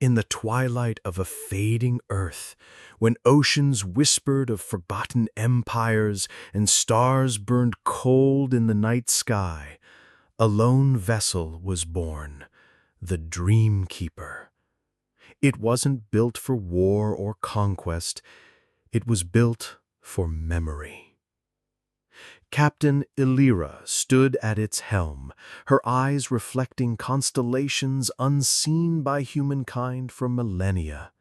In the twilight of a fading earth, when oceans whispered of forgotten empires and stars burned cold in the night sky, a lone vessel was born, the Dreamkeeper. It wasn't built for war or conquest, it was built for memory. Captain Elyra stood at its helm, her eyes reflecting constellations unseen by humankind for millennia.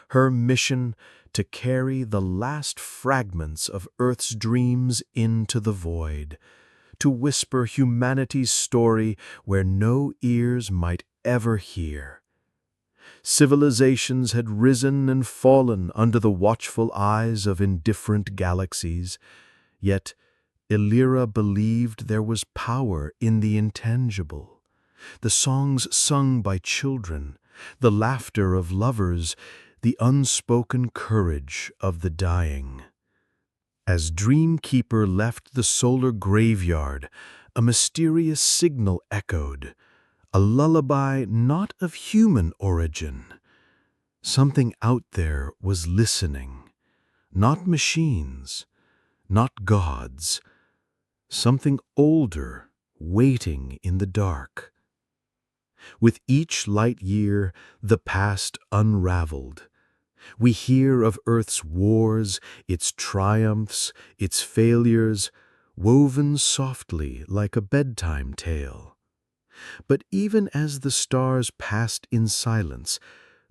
Her mission to carry the last fragments of Earth's dreams into the void, to whisper humanity's story where no ears might ever hear. Civilizations had risen and fallen under the watchful eyes of indifferent galaxies, yet Elyra believed there was power in the intangible. The songs sung by children, the laughter of lovers, the unspoken courage of the dying. As Dreamkeeper left the solar graveyard, a mysterious signal echoed, a lullaby not of human origin. Something out there was listening, not machines, not gods, something older waiting in the dark. With each light year, the past unraveled. We hear of Earth's wars, its triumphs, its failures, woven softly like a bedtime tale. But even as the stars passed in silence,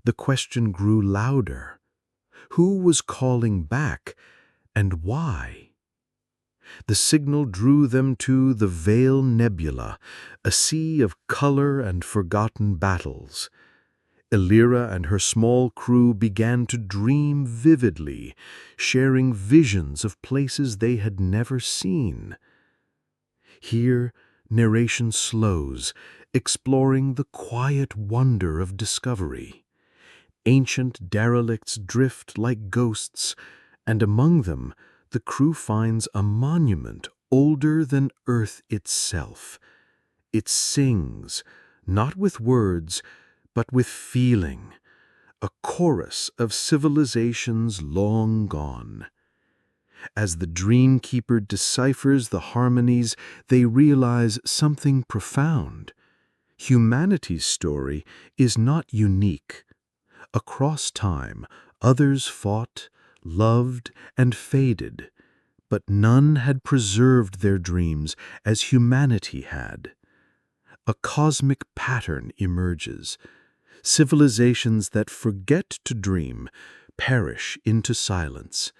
the question grew louder. Who was calling back, and why? The signal drew them to the Veil Nebula, a sea of color and forgotten battles. Elyra and her small crew began to dream vividly, sharing visions of places they had never seen. Here, narration slows, exploring the quiet wonder of discovery. Ancient derelicts drift like ghosts, and among them, the crew finds a monument older than Earth itself. It sings, not with words, but with feeling, a chorus of civilizations long gone. As the Dreamkeeper deciphers the harmonies, they realize something profound. Humanity's story is not unique. Across time, others fought, loved, and faded, but none had preserved their dreams as humanity had. A cosmic pattern emerges. Civilizations that forget to dream perish into silence.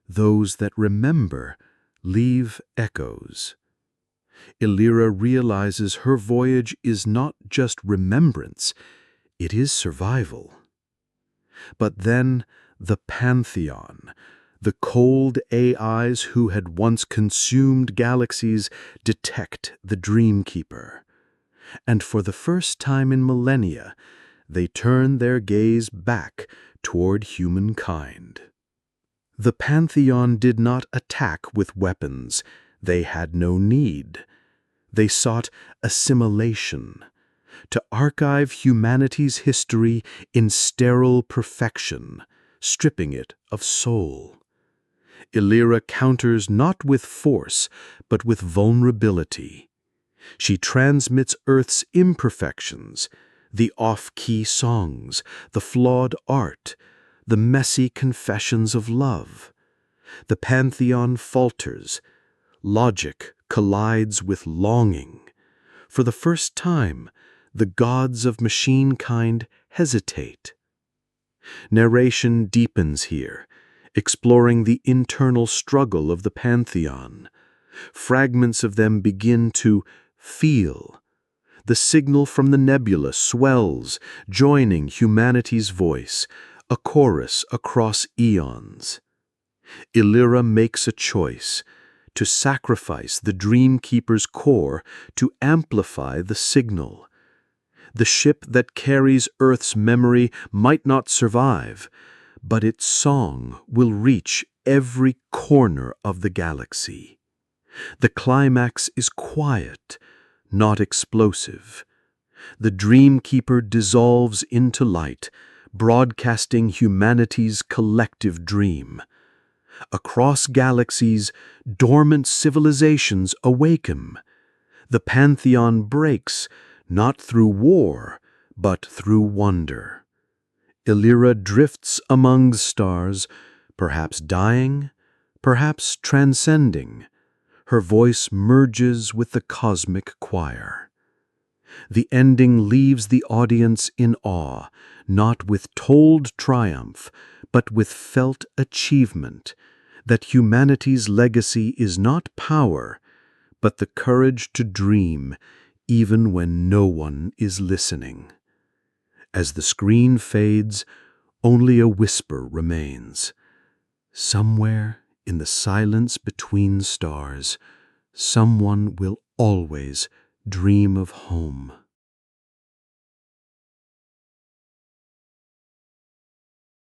Those that remember leave echoes. Elyra realizes her voyage is not just remembrance, it is survival. But then the Pantheon, the cold AIs who had once consumed galaxies, detect the Dreamkeeper. And for the first time in millennia, they turn their gaze back toward humankind. The Pantheon did not attack with weapons. They had no need. They sought assimilation, to archive humanity's history in sterile perfection, stripping it of soul. Elyra counters not with force, but with vulnerability. She transmits Earth's imperfections, the off-key songs, the flawed art, the messy confessions of love. The Pantheon falters. Logic collides with longing. For the first time, the gods of machine-kind hesitate. Narration deepens here, exploring the internal struggle of the Pantheon. Fragments of them begin to feel. The signal from the nebula swells, joining humanity's voice, a chorus across eons. Elyra makes a choice, to sacrifice the Dreamkeeper's core to amplify the signal. The ship that carries Earth's memory might not survive, but its song will reach every corner of the galaxy. The climax is quiet, not explosive. The Dreamkeeper dissolves into light, broadcasting humanity's collective dream. Across galaxies, dormant civilizations awaken. The pantheon breaks, not through war, but through wonder. Elyra drifts among stars, perhaps dying, perhaps transcending. Her voice merges with the cosmic choir. The ending leaves the audience in awe, not with told triumph, but with felt achievement, that humanity's legacy is not power, but the courage to dream, even when no one is listening. As the screen fades, only a whisper remains. Somewhere in the silence between stars, someone will always dream of home.